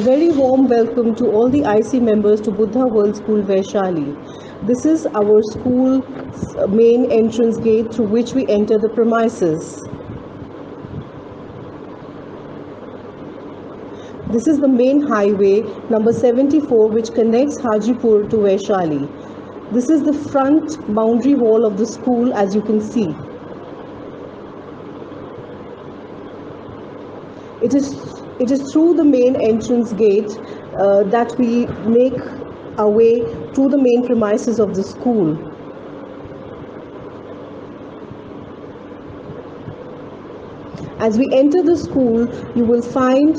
Very warm welcome to all the IC members to Buddha World School Vaishali. This is our school's main entrance gate through which we enter the premises. This is the main highway number 74 which connects Hajipur to Vaishali. This is the front boundary wall of the school, as you can see. It is through the main entrance gate that we make our way to the main premises of the school. As we enter the school, you will find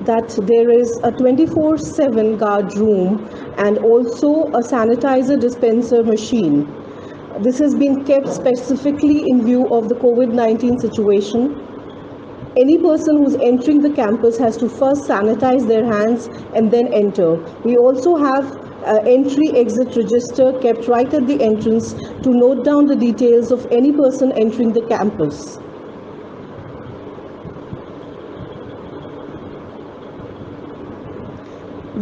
that there is a 24/7 guard room and also a sanitizer dispenser machine. This has been kept specifically in view of the COVID-19 situation. Any person who's entering the campus has to first sanitize their hands and then enter. We also have entry-exit register kept right at the entrance to note down the details of any person entering the campus.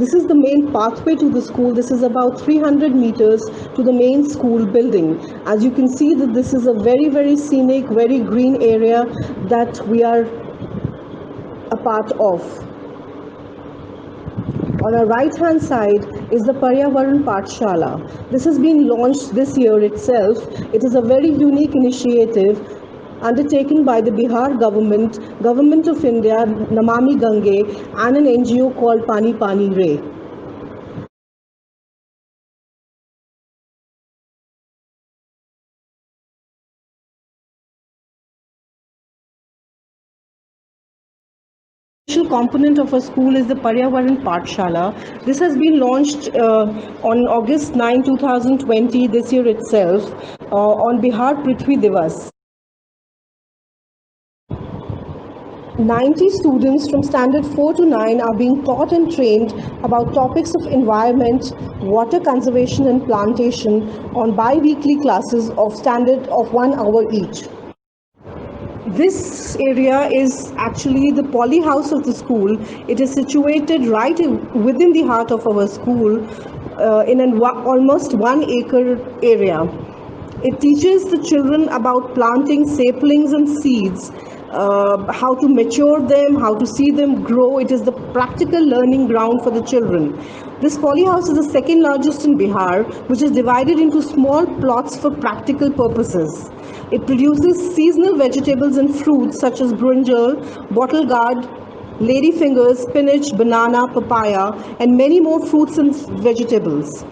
This is the main pathway to the school. This is about 300 meters to the main school building. As you can see that this is a very scenic, very green area that we are a part of. On our right hand side is the Paryavaran Pathshala. This has been launched this year itself. It is a very unique initiative undertaken by the Bihar government, Government of India, Namami Gange, and an NGO called Pani Pani Re. Essential component of a school is the Paryavaran Pathshala. This has been launched on August 9, 2020, this year itself, on Bihar Prithvi Divas. 90 students from standard 4 to 9 are being taught and trained about topics of environment, water conservation and plantation on bi-weekly classes of standard of 1 hour each. This area is actually the poly house of the school. It is situated right within the heart of our school in an almost 1 acre area. It teaches the children about planting saplings and seeds, how to mature them, how to see them grow. It is the practical learning ground for the children. This poly house is the second largest in Bihar, which is divided into small plots for practical purposes. It produces seasonal vegetables and fruits such as brinjal, bottle gourd, ladyfingers, spinach, banana, papaya, and many more fruits and vegetables.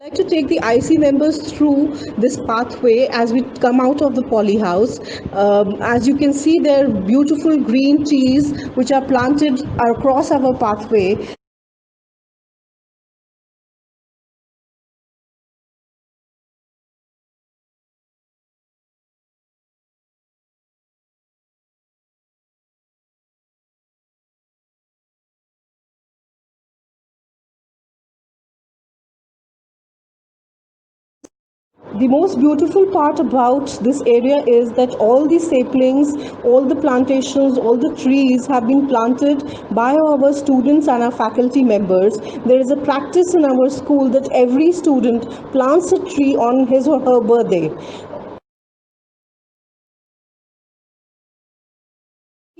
I'd like to take the IC members through this pathway as we come out of the poly house. As you can see, there are beautiful green trees which are planted across our pathway. The most beautiful part about this area is that all the saplings, all the plantations, all the trees have been planted by our students and our faculty members. There is a practice in our school that every student plants a tree on his or her birthday.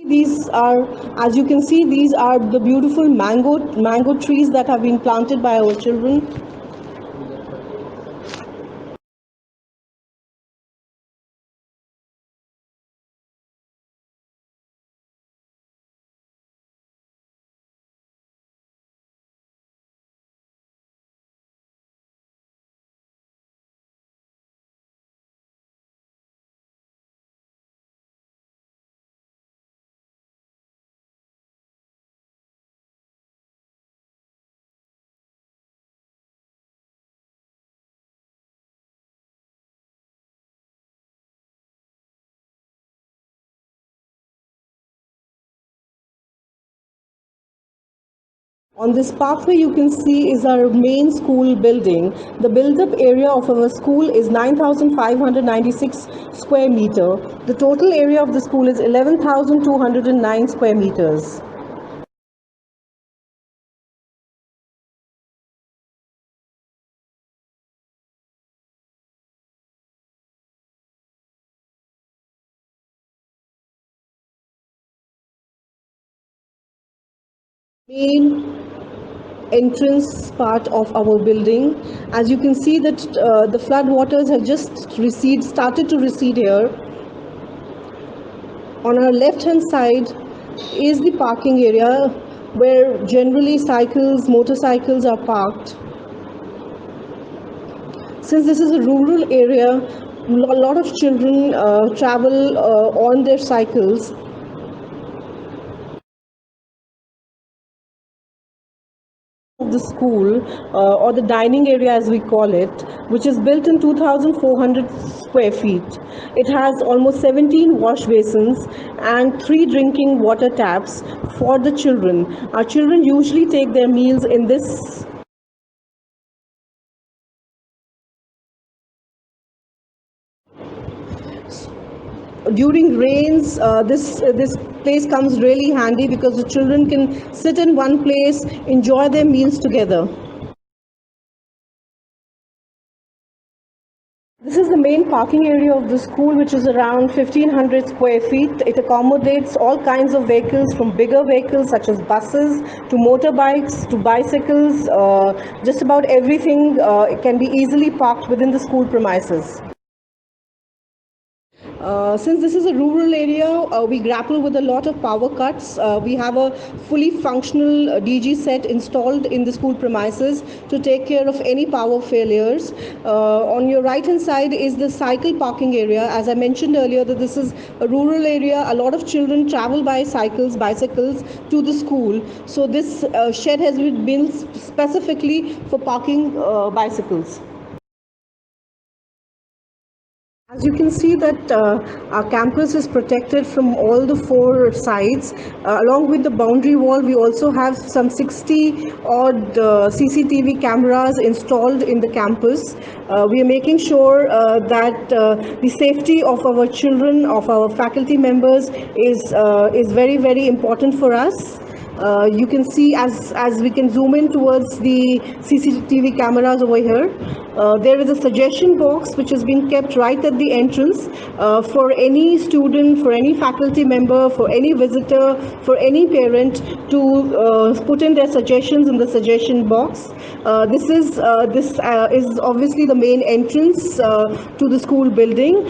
These are, as you can see, these are the beautiful mango trees that have been planted by our children. On this pathway, you can see is our main school building. The build-up area of our school is 9,596 square meter. The total area of the school is 11,209 square meters. Main entrance part of our building. As you can see that the flood waters have just started to recede here. On our left hand side is the parking area where generally cycles, motorcycles are parked. Since this is a rural area, a lot of children travel on their cycles. Of the school or the dining area as we call it, which is built in 2,400 square feet. It has almost 17 wash basins and 3 drinking water taps for the children. Our children usually take their meals in this. During rains, this place comes really handy because the children can sit in one place, enjoy their meals together. This is the main parking area of the school, which is around 1,500 square feet. It accommodates all kinds of vehicles, from bigger vehicles such as buses to motorbikes to bicycles. Just about everything can be easily parked within the school premises. Since this is a rural area, we grapple with a lot of power cuts. We have a fully functional DG set installed in the school premises to take care of any power failures. On your right hand side is the cycle parking area. As I mentioned earlier, that this is a rural area. A lot of children travel by bicycles to the school. So this shed has been built specifically for parking bicycles. As you can see that our campus is protected from all the 4 sides. Along with the boundary wall, we also have some 60 odd CCTV cameras installed in the campus. We are making sure that the safety of our children, of our faculty members is very, very important for us. You can see as we can zoom in towards the CCTV cameras over here. There is a suggestion box which has been kept right at the entrance for any student, for any faculty member, for any visitor, for any parent to put in their suggestions in the suggestion box. This is obviously the main entrance to the school building.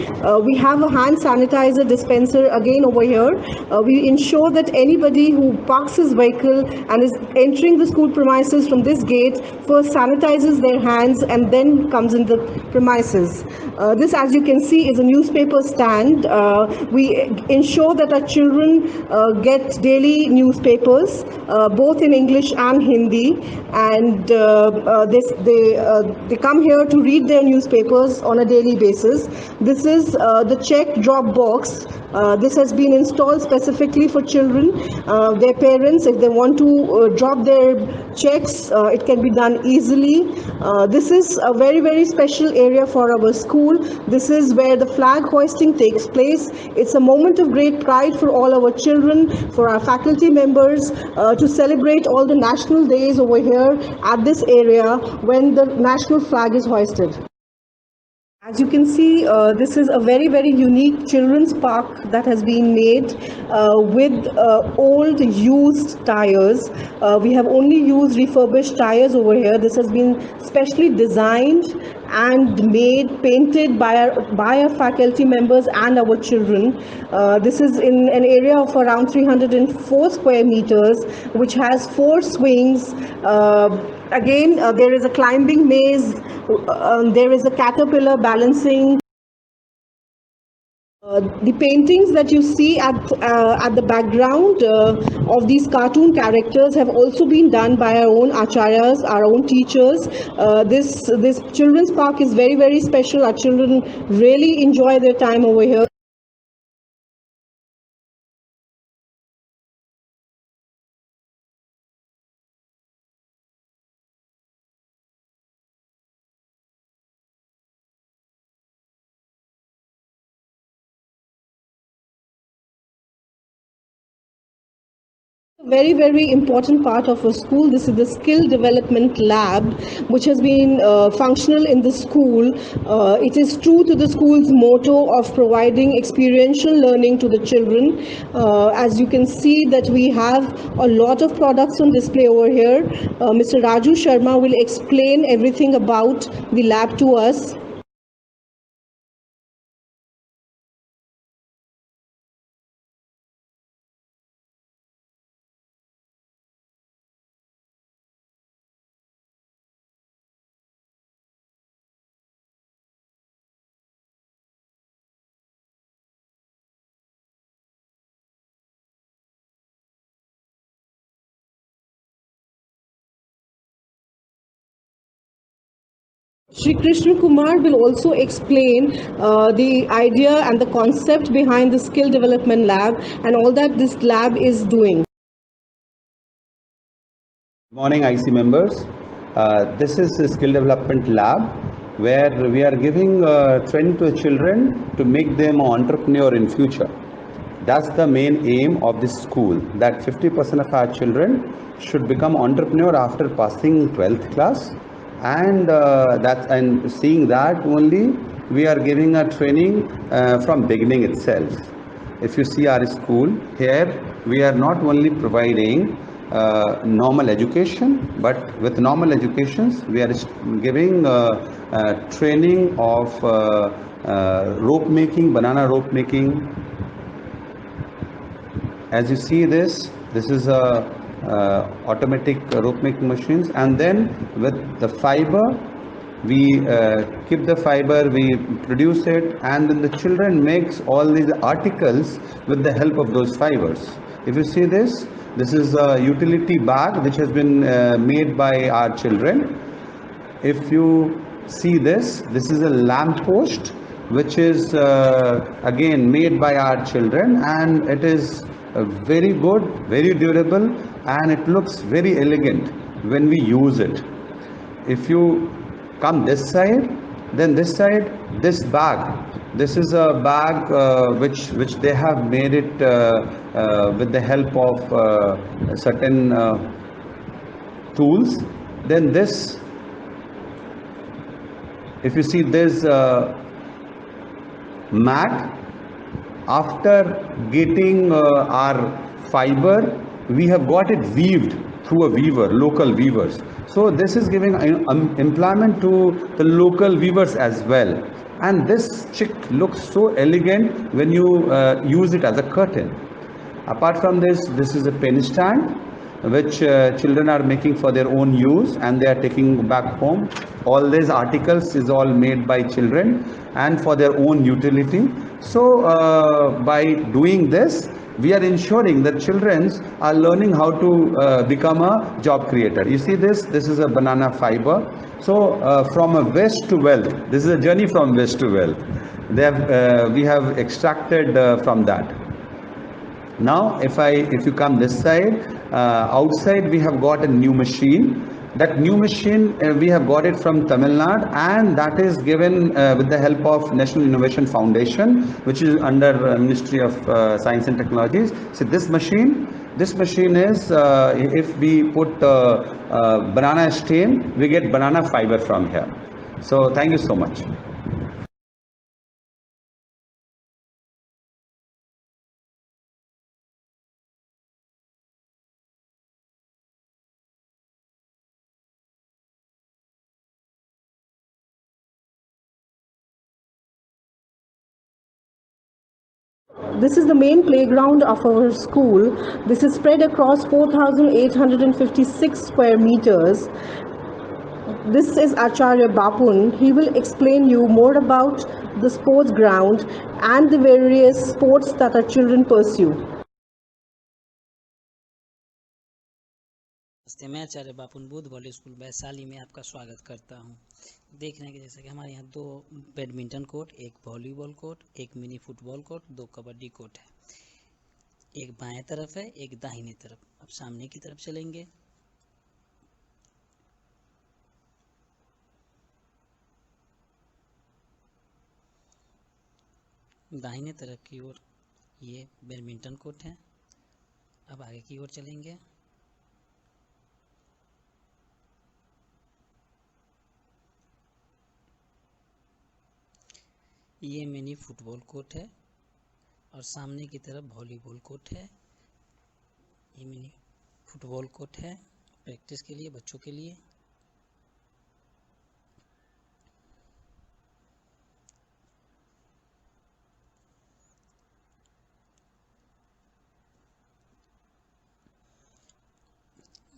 We have a hand sanitizer dispenser again over here. We ensure that anybody who parks his vehicle and is entering the school premises from this gate first sanitizes their hands and then comes in the premises. This, as you can see, is a newspaper stand. We ensure that our children get daily newspapers, both in English and Hindi, and they come here to read their newspapers on a daily basis. This is the check drop box. This has been installed specifically for children, their parents. If they want to drop their checks, it can be done easily. This is a very, very special area for our school. This is where the flag hoisting takes place. It's a moment of great pride for all our children, for our faculty members, to celebrate all the national days over here at this area when the national flag is hoisted. As you can see, this is a very, very unique children's park that has been made with old used tires. We have only used refurbished tires over here. This has been specially designed and made, painted by our faculty members and our children. This is in an area of around 304 square meters, which has 4 swings. Again, there is a climbing maze. There is a caterpillar balancing. The paintings that you see at the background of these cartoon characters have also been done by our own acharyas, our own teachers. This children's park is very, very special. Our children really enjoy their time over here. Very important part of a school. This is the skill development lab, which has been functional in the school. It is true to the school's motto of providing experiential learning to the children. As you can see that we have a lot of products on display over here. Mr. Raju Sharma will explain everything about the lab to us. Shri Krishna Kumar will also explain the idea and the concept behind the skill development lab and all that this lab is doing. Morning, IC members. This is a skill development lab where we are giving training to the children to make them an entrepreneur in future. That's the main aim of this school, that 50% of our children should become entrepreneur after passing 12th class, and seeing that only we are giving a training from beginning itself. If you see our school here, we are not only providing normal education, but with normal educations we are giving training of rope making, banana rope making. As you see this is a automatic rope making machines, and then with the fiber we keep the fiber, we produce it, and then the children makes all these articles with the help of those fibers. If you see this is a utility bag which has been made by our children. If you see this is a lamp post which is again made by our children, and it is very good, very durable, and it looks very elegant when we use it. If you come this side, then this side, this is a bag which they have made it with the help of certain tools. Then this, if you see this mat, after getting our fiber, we have got it weaved through a weaver, local weavers. So this is giving employment to the local weavers as well. And this chick looks so elegant when you use it as a curtain. Apart from this is a pen stand which children are making for their own use, and they are taking back home. All these articles is all made by children and for their own utility. So by doing this, we are ensuring that children are learning how to become a job creator. You see this is a banana fiber. So from a waste to wealth, this is a journey from waste to wealth. We have extracted from that. Now if you come this side, outside we have got a new machine. That new machine we have got it from Tamil Nadu, and that is given with the help of National Innovation Foundation, which is under Ministry of Science and Technologies. So this machine is if we put banana stem, we get banana fiber from here. So thank you so much. This is the main playground of our school. This is spread across 4,856 square meters. This is Acharya Bapun. He will explain you more about the sports ground and the various sports that our children pursue. नमस्ते, मैं आचार्य बापुन booth volley school Vaishali में आपका स्वागत करता हूं। देख रहे हैं कि जैसा कि हमारे यहाँ 2 बैडमिंटन कोर्ट, एक वॉलीबॉल कोर्ट, एक mini football court, 2 kabaddi court है। एक बाएं तरफ है, एक दाहिने तरफ। अब सामने की तरफ चलेंगे। दाहिने तरफ की ओर ये बैडमिंटन कोर्ट है। अब आगे की ओर चलेंगे। ये मिनी फुटबॉल कोर्ट है और सामने की तरफ वॉलीबॉल कोर्ट है। ये मिनी फुटबॉल कोर्ट है प्रैक्टिस के लिए, बच्चों के लिए।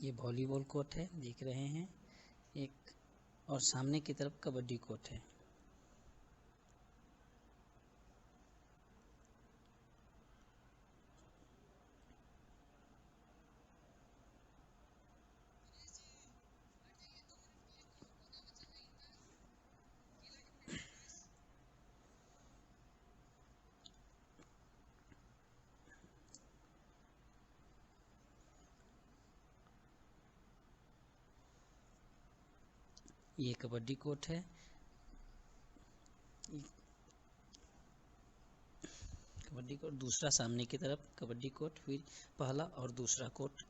ये वॉलीबॉल कोर्ट है, देख रहे हैं एक, और सामने की तरफ कबड्डी कोर्ट है। ये कबड्डी कोर्ट है। कबड्डी कोर्ट, दूसरा सामने की तरफ कबड्डी कोर्ट, फिर पहला और दूसरा कोर्ट।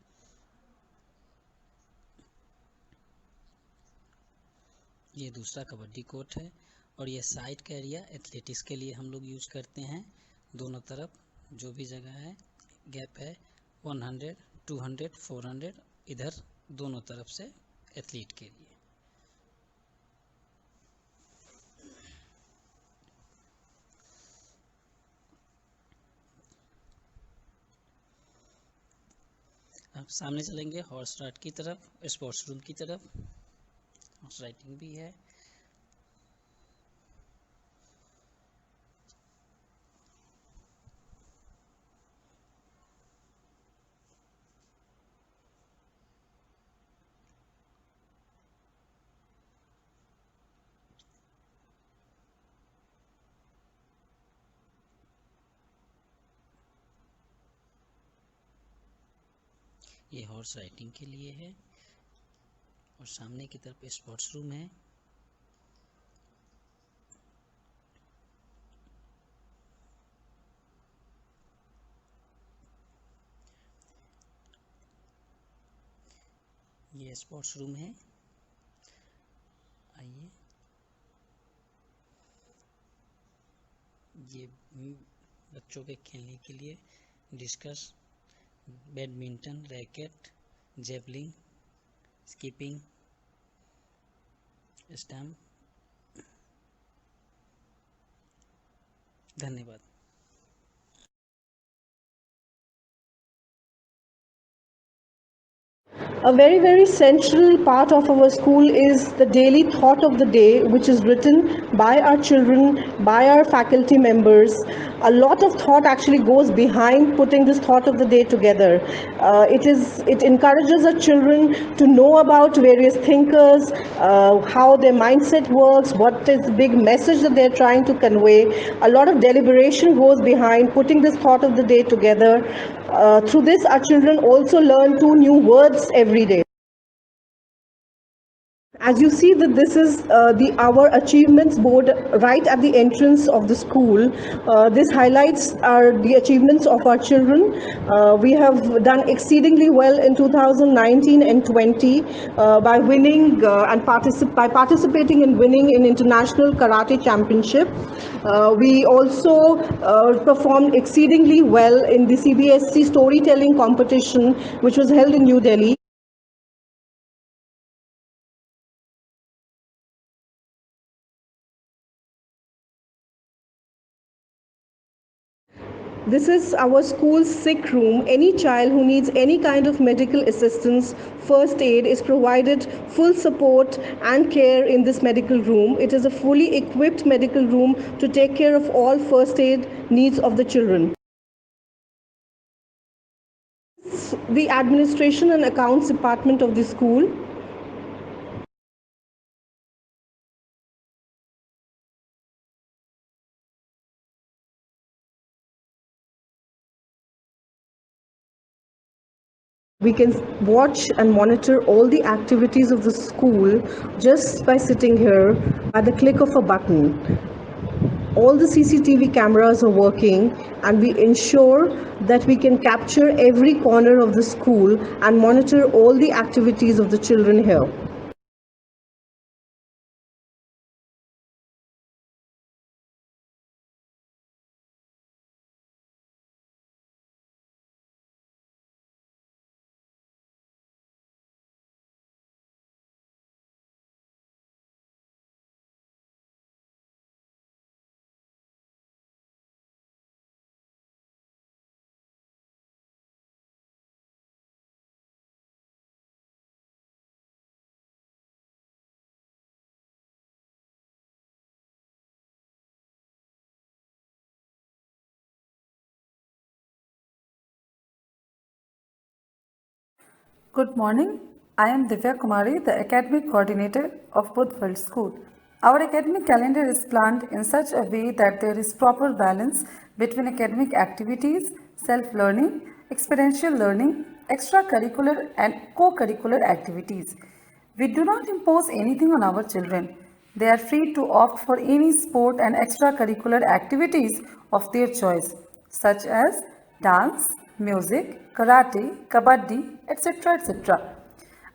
ये दूसरा कबड्डी कोर्ट है और ये साइड का एरिया एथलेटिक्स के लिए हम लोग यूज करते हैं। दोनों तरफ जो भी जगह है, गैप है 100, 200, 400, इधर दोनों तरफ से एथलीट के लिए। अब सामने चलेंगे हॉर्स राइड की तरफ, स्पोर्ट्स रूम की तरफ। हॉर्स राइडिंग भी है। ये हॉर्स राइडिंग के लिए है और सामने की तरफ स्पोर्ट्स रूम है। ये स्पोर्ट्स रूम है। आइए, ये बच्चों के खेलने के लिए discus, badminton, racket, javelin, skipping, stump. धन्यवाद। A very, very central part of our school is the daily thought of the day, which is written by our children, by our faculty members. A lot of thought actually goes behind putting this thought of the day together. It encourages our children to know about various thinkers, how their mindset works, what is the big message that they're trying to convey. A lot of deliberation goes behind putting this thought of the day together. Through this, our children also learn 2 new words every day. As you see that this is our achievements board right at the entrance of the school. This highlights the achievements of our children. We have done exceedingly well in 2019 and 20 by winning and participating in winning in International Karate Championship. We also performed exceedingly well in the CBSE storytelling competition, which was held in New Delhi. This is our school's sick room. Any child who needs any kind of medical assistance, first aid is provided full support and care in this medical room. It is a fully equipped medical room to take care of all first aid needs of the children. The administration and accounts department of the school. We can watch and monitor all the activities of the school just by sitting here at the click of a button. all the CCTV cameras are working, and we ensure that we can capture every corner of the school and monitor all the activities of the children here. Good morning. I am Divya Kumari, the academic coordinator of Budhwal School. Our academic calendar is planned in such a way that there is proper balance between academic activities, self-learning, experiential learning, extracurricular and co-curricular activities. We do not impose anything on our children. They are free to opt for any sport and extracurricular activities of their choice, such as dance, music, karate, kabaddi, etc. etc.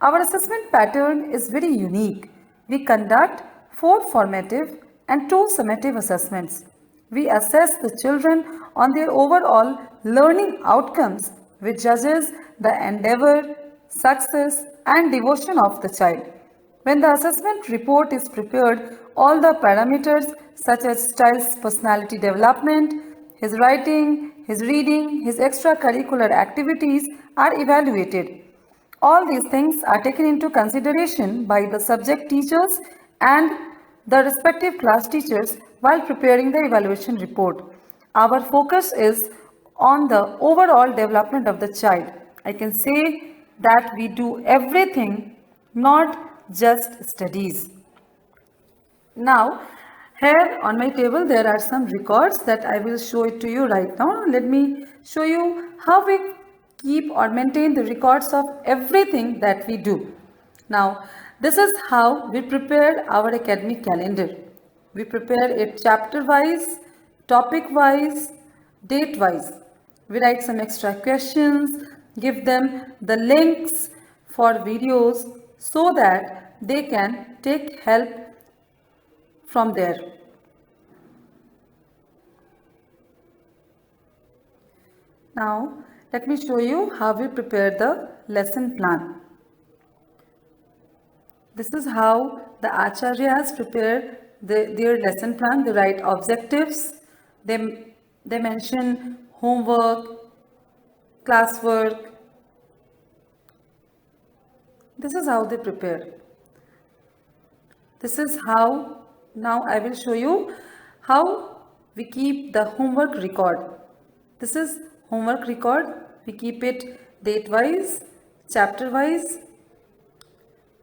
Our assessment pattern is very unique. We conduct 4 formative and 2 summative assessments. We assess the children on their overall learning outcomes, which judges the endeavor, success, and devotion of the child. When the assessment report is prepared, all the parameters such as child's personality development, his writing, his reading, his extracurricular activities are evaluated. All these things are taken into consideration by the subject teachers and the respective class teachers while preparing the evaluation report. Our focus is on the overall development of the child. I can say that we do everything, not just studies. Now, here on my table there are some records that I will show it to you right now. Let me show you how we keep or maintain the records of everything that we do. Now, this is how we prepare our academic calendar. We prepare it chapter wise, topic wise, date wise. We write some extra questions, give them the links for videos so that they can take help from there. Now, let me show you how we prepare the lesson plan. This is how the acharyas prepare their lesson plan. They write objectives, they mention homework, classwork. This is how they prepare. This is how, now I will show you how we keep the homework record. This is homework record. We keep it date wise, chapter wise.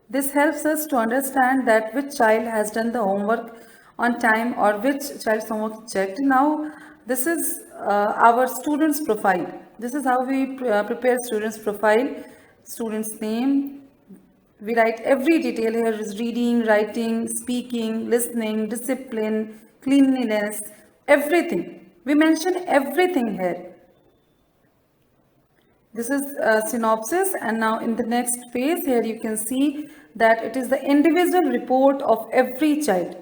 This helps us to understand that which child has done the homework on time or which child's homework is checked. Now, this is our student's profile. This is how we prepare student's profile, student's name. We write every detail here is reading, writing, speaking, listening, discipline, cleanliness, everything. We mention everything here. This is a synopsis, and now in the next page here you can see that it is the individual report of every child.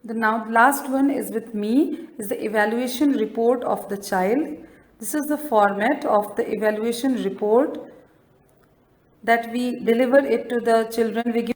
The now last one is with me is the evaluation report of the child. This is the format of the evaluation report that we deliver it to the children. We give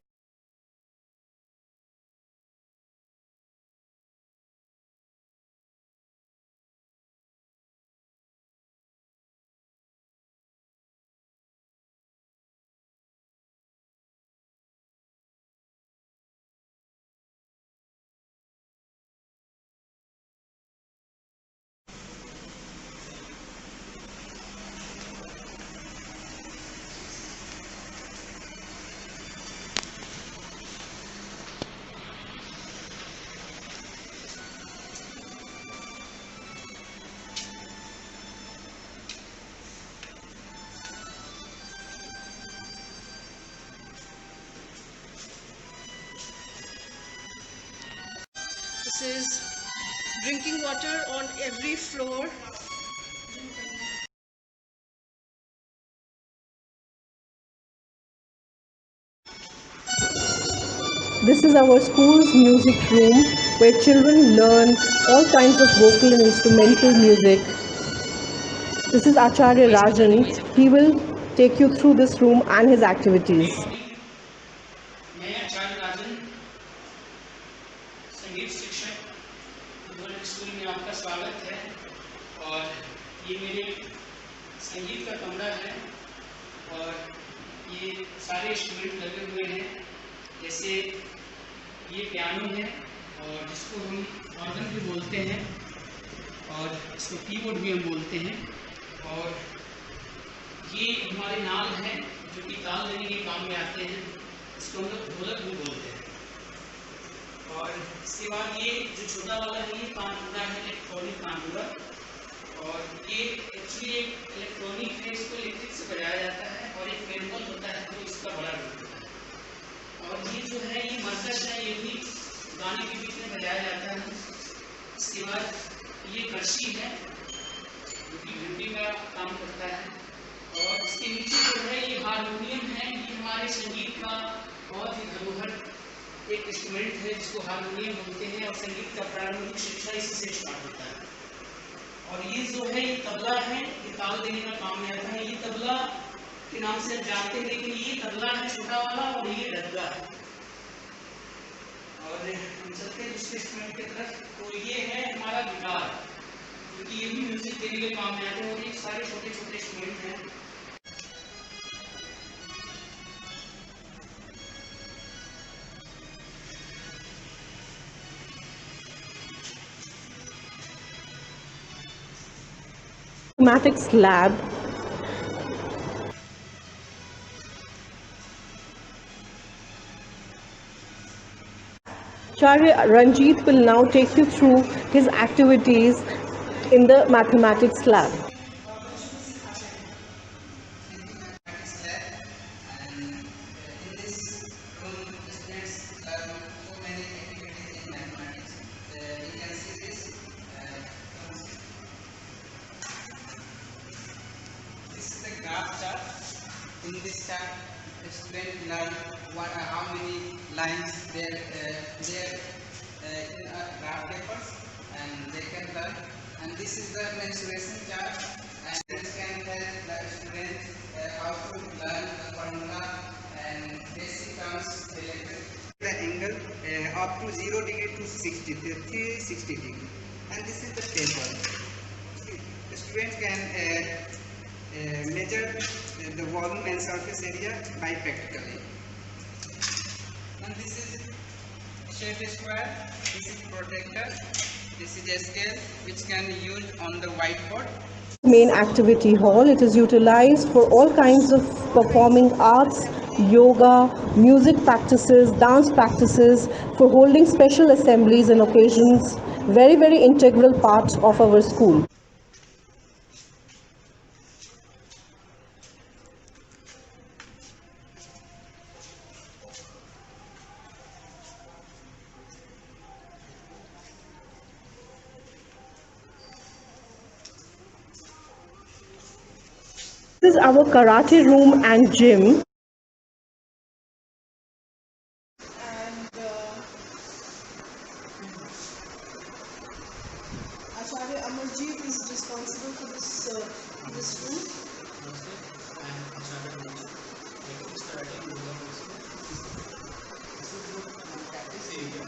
drinking water on every floor. This is our school's music room where children learn all kinds of vocal and instrumental music. This is Acharya Rajan. He will take you through this room and his activities. मैं आचार्य राजन संगीत शिक्षक बुधवल school में आपका स्वागत है। और ये मेरे संगीत का कमरा है और ये सारे इंस्ट्रूमेंट लगे हुए हैं। जैसे ये पियानो है और जिसको हम ऑर्गन भी बोलते हैं और इसको कीबोर्ड भी हम बोलते हैं। और ये हमारे नाल हैं जो कि ताल देने के काम में आते हैं, इसको हम लोग ढोलक भी बोलते हैं। और इसके बाद ये जो छोटा वाला है ये तानपुरा है, इलेक्ट्रॉनिक तानपुरा। और ये एक्चुअली एक इलेक्ट्रॉनिक है, इसको इलेक्ट्रिक से बजाया जाता है और एक मैनुअल होता है तो इसका बड़ा रूप होता है। और ये जो है ये मरकश है, ये भी गाने के बीच में बजाया जाता है। इसके बाद ये कड़छी है जो कि घंटी का काम करता है। और इसके नीचे जो है ये हारमोनियम है, ये हमारे संगीत का बहुत ही धरोहर एक इंस्ट्रूमेंट है जिसको हारमोनियम बोलते हैं। और संगीत का प्रारंभिक शिक्षा इसी से स्टार्ट होता है। और ये जो है ये तबला है, ये ताल देने का काम में आता है। ये तबला के नाम से आप जानते हैं, लेकिन ये तबला है छोटा वाला और ये डग्गा है। और हम चलते हैं दूसरे इंस्ट्रूमेंट की तरफ। तो ये है हमारा गिटार, क्योंकि ये भी म्यूजिक देने के काम में आते हैं। और ये सारे छोटे छोटे इंस्ट्रूमेंट हैं। Mathematics lab. Acharya Ranjit will now take you through his activities in the mathematics lab. In this chart, the student learn how many lines there in a graph papers, and they can learn. And this is the mensuration chart, and this can help the student how to learn the formula and basic terms related. The angle up to 0 degree to 60, 360 degree, and this is the taper. The student can measure the volume and surface area bipractically. And this is shape square, this is protector, this is a scale which can be used on the whiteboard. Main activity hall. It is utilized for all kinds of performing arts, yoga, music practices, dance practices, for holding special assemblies and occasions. Very, very integral part of our school. This is our karate room and gym. Acharya Amarjeet is responsible for this room. I am Acharya Ranjit, techniques karate in Buddha School. This is the practice area,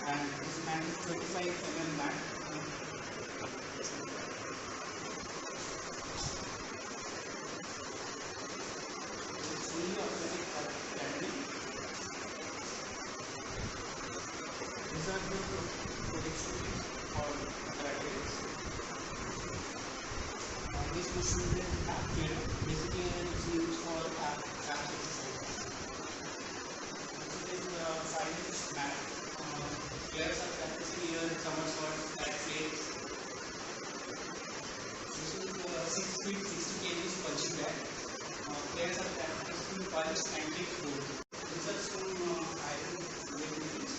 and it is manned with 25 mm mat. It's fully automatic academy. These are the protection for karate. This machine is active. Basically, it's used for exercise. This is a 5-inch mat. Players are practicing here somersault, back flips. This is 6 feet 60 kg punching bag. Players are practicing punch and kick foot. These are some iron weight machines.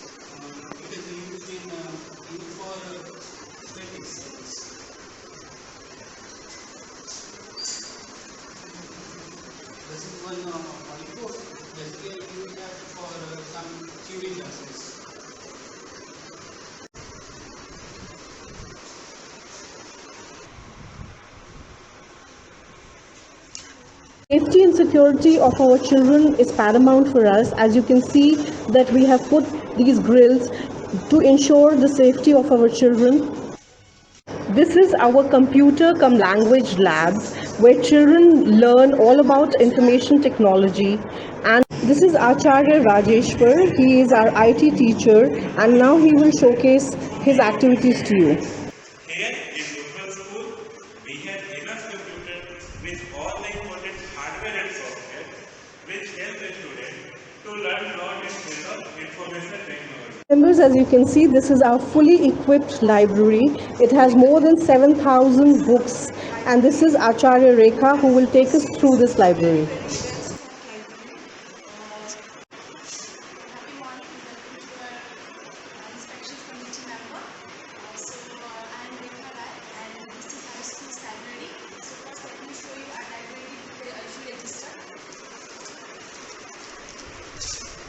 It is used in one molecule. Basically, use that for some curing process. Safety and security of our children is paramount for us. As you can see that we have put these grills to ensure the safety of our children. This is our computer cum language lab where children learn all about information technology. And this is Acharya Rajeshwar. He is our IT teacher and now he will showcase his activities to you. Here in Woodward School, we have enough computers with all the important hardware and software which help the student to learn lot in field of information technology. Members, as you can see, this is our fully equipped library. It has more than 7,000 books, and this is Acharya Rekha who will take us through this library. Happy morning and welcome to our inspection committee member. I am Rekha Rai and this is our school's library. So first let me show you our library register.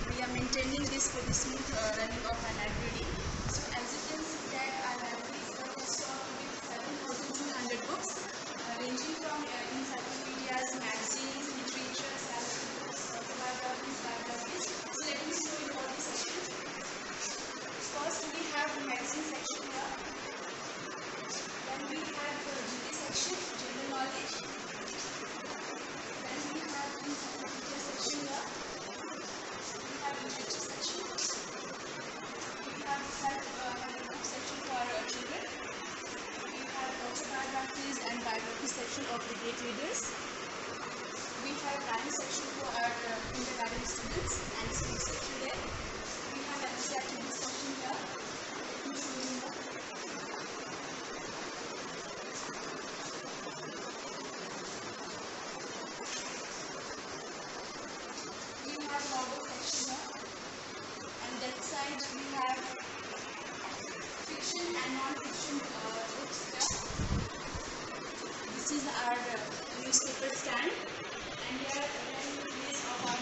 We are maintaining this for the smooth running of our library. So as you can see that our library is stocked with 7,200 books ranging from encyclopedias, magazines, literature, salary books, biographies. So let me show you all the sections. First we have the magazine section here. Then we have the GK section, general knowledge. Then we have the encyclopedia section here. We have literature section. We have self-help book section for children. We have autobiographies and biography section of the great leaders. We have rhyme section for our kindergarten students and speech section there. We have activity section here. Let me show you here. We have novel section here. And that side we have fiction and non-fiction books here. This is our newspaper stand. And here we place of our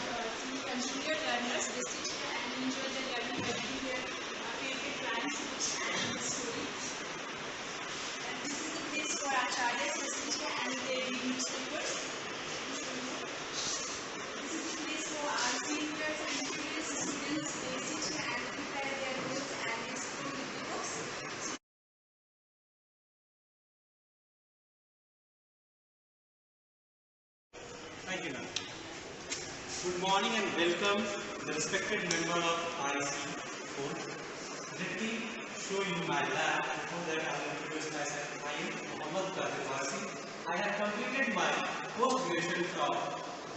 junior learners. They sit here and enjoy the learning by reading their favorite rhymes and stories. And this is the place for acharyas. They sit here and they read newspapers. This is the place for our seniors and juniors students. They sit here and prepare their notes and they scroll with the books. Thank you, ma'am. Good morning and welcome the respected member of IC board. Let me show you my lab. Before that I will introduce myself. I am Mohammad Qadir Wasi. I have completed my post-graduation from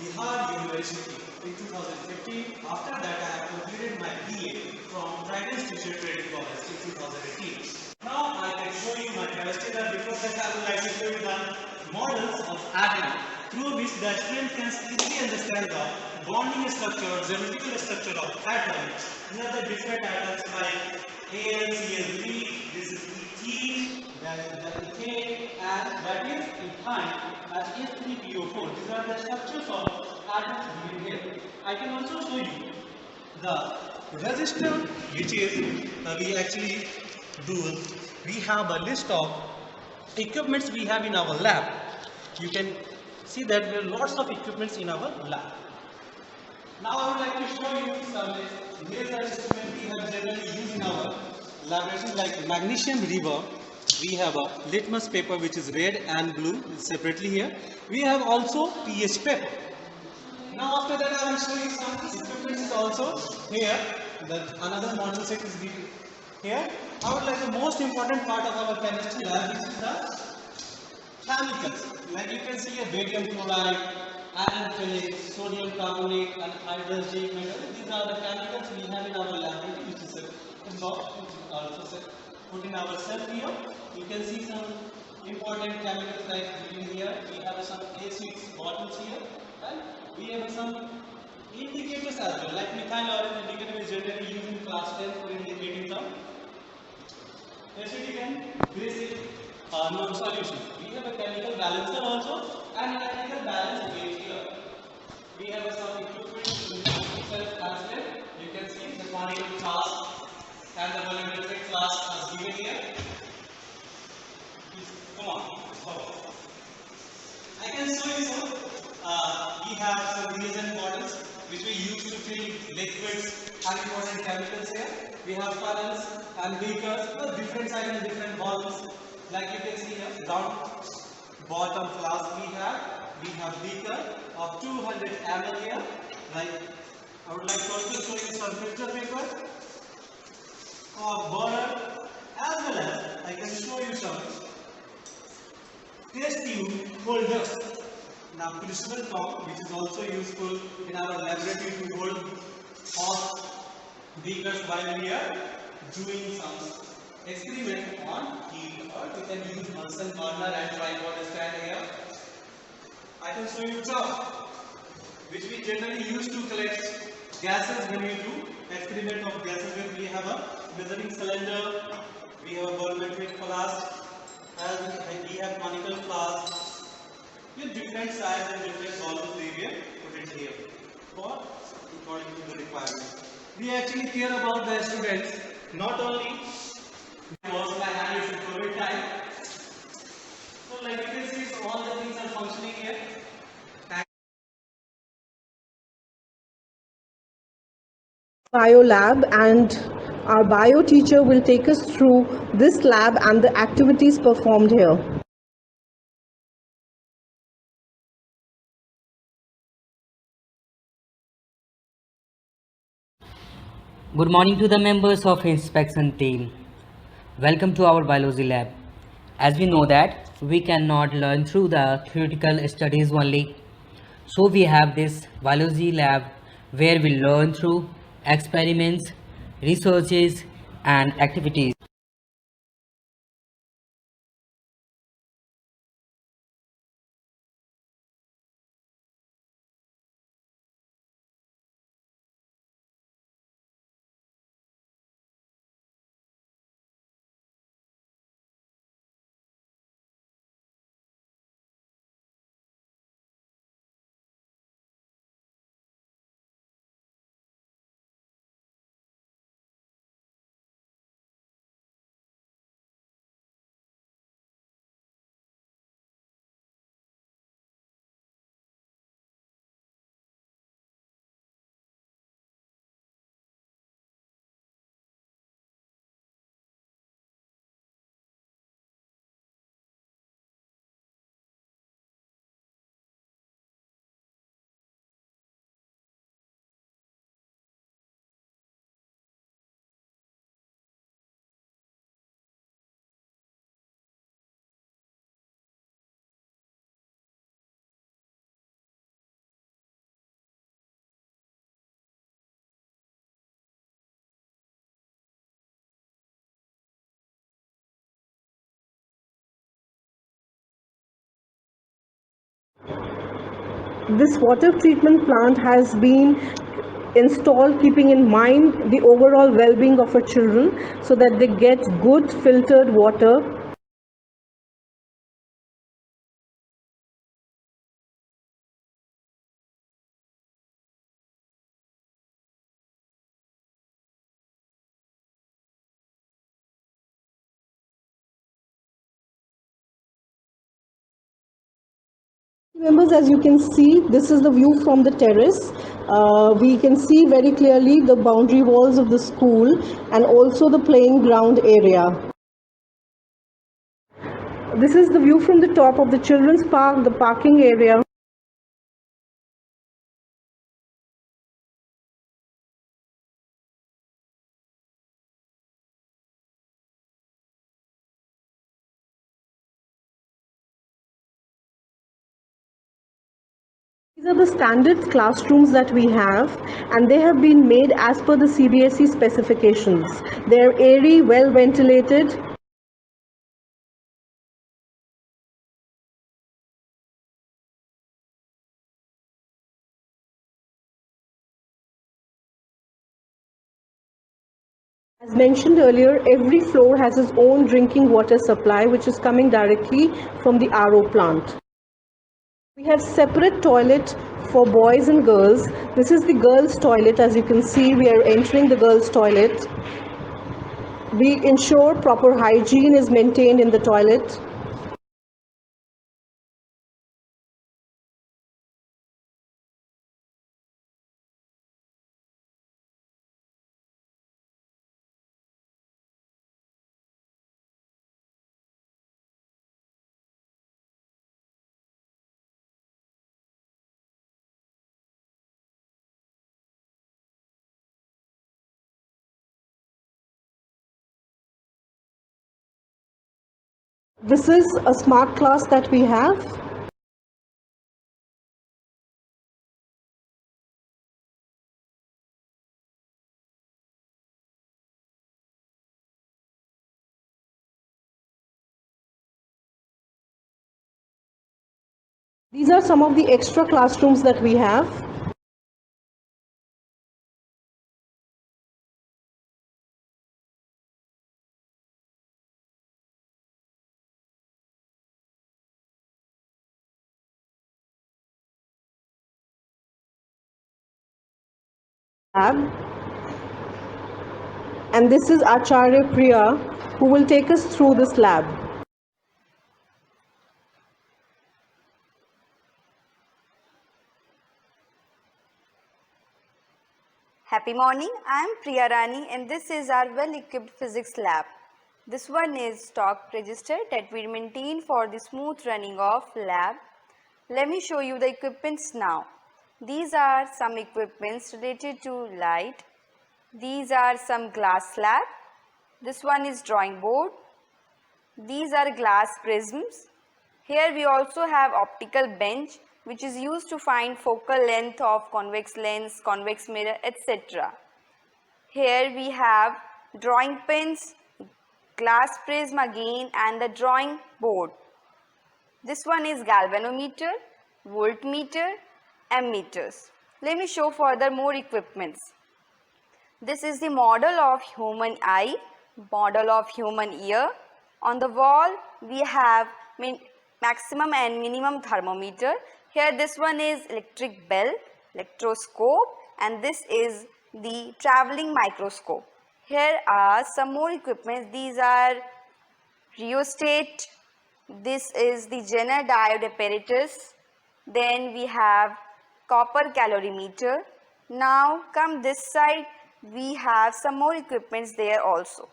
Bihar University in 2015. After that I have completed my BA from Trident Teacher Training College in 2018. Now I can show you my chemistry lab. Before that I would like to show you the models of atom through which the student can easily understand the bonding structure, geometrical structure of atoms. These are the different atoms like AlCl3, this is ethene, that is the ethane, and that is ethine as H3PO4. These are the structures of atoms given here. I can also show you the resistor, which is we actually do. We have a list of equipments we have in our lab. You can see that there are lots of equipments in our lab. Now I would like to show you some laser instruments we have generally used in our laboratory, like magnesium river. We have a litmus paper which is red and blue separately here. We have also pH paper. Now after that I will show you some equipments also here. Another model set is here. I would like the most important part of our chemistry lab, which is the chemicals. Like you can see here, barium chloride, iron phenate, sodium carbonate, and hydrogen metal. These are the chemicals we have in our laboratory, which is also put in our cell here. You can see some important chemicals like here. We have some A6 bottles here, and we have some indicators as well, like methyl orange indicator is generally used in class 10 for indicating some acidic and basic known solutions. We have a chemical balancer also and a chemical balance gauge here. we have some equipment self-translate. You can see the conical flask and the volumetric flask as given here. Come on. I can show you some. We have some reagent bottles which we use to treat liquids and important chemicals here. We have funnels and beakers, different size and different volumes. Like you can see here, round bottom flask we have. We have beaker of 200 ml here. Like I would like to also show you some filter paper or burner, as well as I can show you some test tube holder. Now crucible top, which is also useful in our laboratory to hold hot beakers while we are doing some experiment on heat, or we can use Bunsen burner and tripod stand here. I can show you top, which we generally use to collect gases when we do experiment of gases. When we have a measuring cylinder, we have a volumetric flask, and we have conical flask with different size and different volumes. We will put it here for according to the requirement. We actually care about the students, not only wash my hand is in COVID time. So like you can see, all the things are functioning here. Bio lab, and our bio teacher will take us through this lab and the activities performed here. Good morning to the members of inspection team. Welcome to our biology lab. As we know that we cannot learn through the theoretical studies only. So we have this biology lab where we learn through experiments, researches and activities. This water treatment plant has been installed keeping in mind the overall well-being of our children so that they get good filtered water. Members, as you can see, this is the view from the terrace. We can see very clearly the boundary walls of the school and also the playing ground area. This is the view from the top of the children's park, the parking area. These are the standard classrooms that we have, and they have been made as per the CBSE specifications. They are airy, well ventilated. As mentioned earlier, every floor has its own drinking water supply, which is coming directly from the RO plant. We have separate toilet for boys and girls. This is the girls' toilet. As you can see, we are entering the girls' toilet. We ensure proper hygiene is maintained in the toilet. This is a smart class that we have. These are some of the extra classrooms that we have. Lab. And this is Acharya Priya, who will take us through this lab. Happy morning, I am Priya Rani and this is our well-equipped physics lab. This one is stock register that we maintain for the smooth running of lab. Let me show you the equipments now. These are some equipments related to light. These are some glass slab. This one is drawing board. These are glass prisms. Here we also have optical bench which is used to find focal length of convex lens, convex mirror, etc. Here we have drawing pins, glass prism again and the drawing board. This one is galvanometer, voltmeter, ammeters. Let me show further more equipments. This is the model of human eye, model of human ear. On the wall we have maximum and minimum thermometer. Here this one is electric bell, electroscope, and this is the traveling microscope. Here are some more equipments. These are rheostat. This is the Jenner diode apparatus. Then we have copper calorimeter. Now come this side, we have some more equipments there also.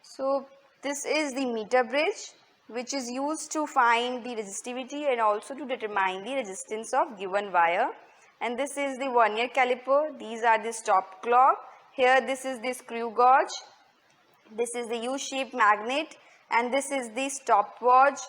So this is the meter bridge which is used to find the resistivity and also to determine the resistance of given wire. And this is the vernier caliper. These are the stop clock. Here this is the screw gauge. This is the U-shaped magnet and this is the stopwatch.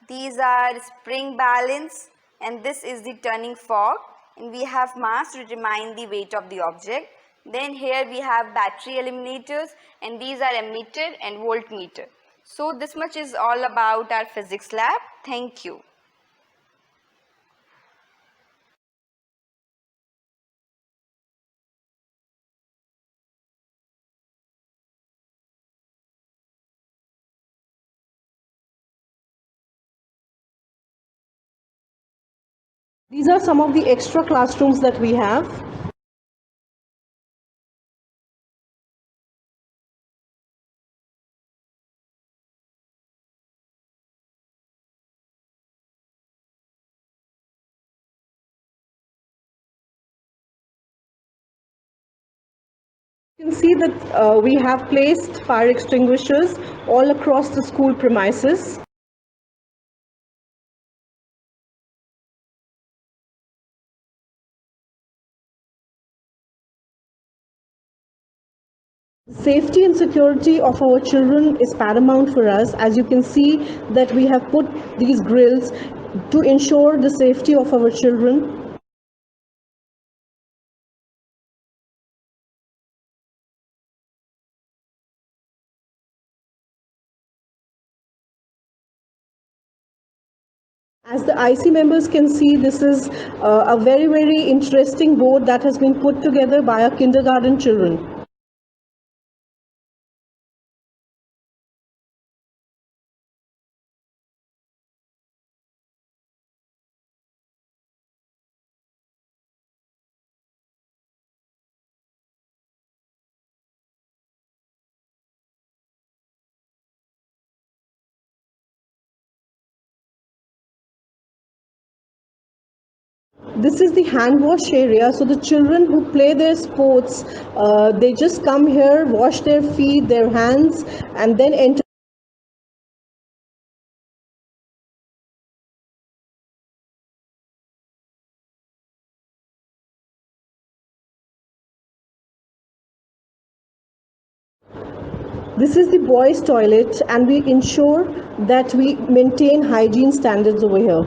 These are spring balance and this is the turning fork, and we have mass to determine the weight of the object. Then here we have battery eliminators and these are ammeter and voltmeter. So this much is all about our physics lab. Thank you. These are some of the extra classrooms that we have. You can see that we have placed fire extinguishers all across the school premises. Safety and security of our children is paramount for us. As you can see that we have put these grills to ensure the safety of our children. As the IC members can see, this is a very interesting board that has been put together by our kindergarten children. This is the hand wash area. So the children who play their sports, they just come here, wash their feet, their hands, and then enter. This is the boys' toilet, and we ensure that we maintain hygiene standards over here.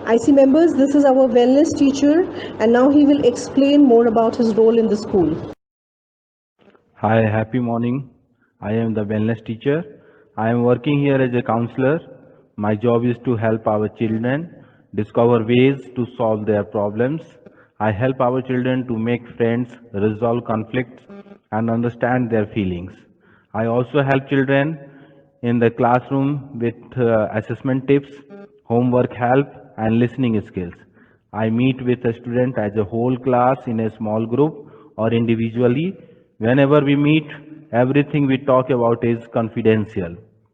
IC members, this is our wellness teacher, and now he will explain more about his role in the school. Hi, happy morning. I am the wellness teacher. I am working here as a counselor. My job is to help our children discover ways to solve their problems. I help our children to make friends, resolve conflicts, and understand their feelings. I also help children in the classroom with assessment tips, homework help, and listening skills. I meet with a student as a whole class in a small group or individually. Whenever we meet, everything we talk about is confidential.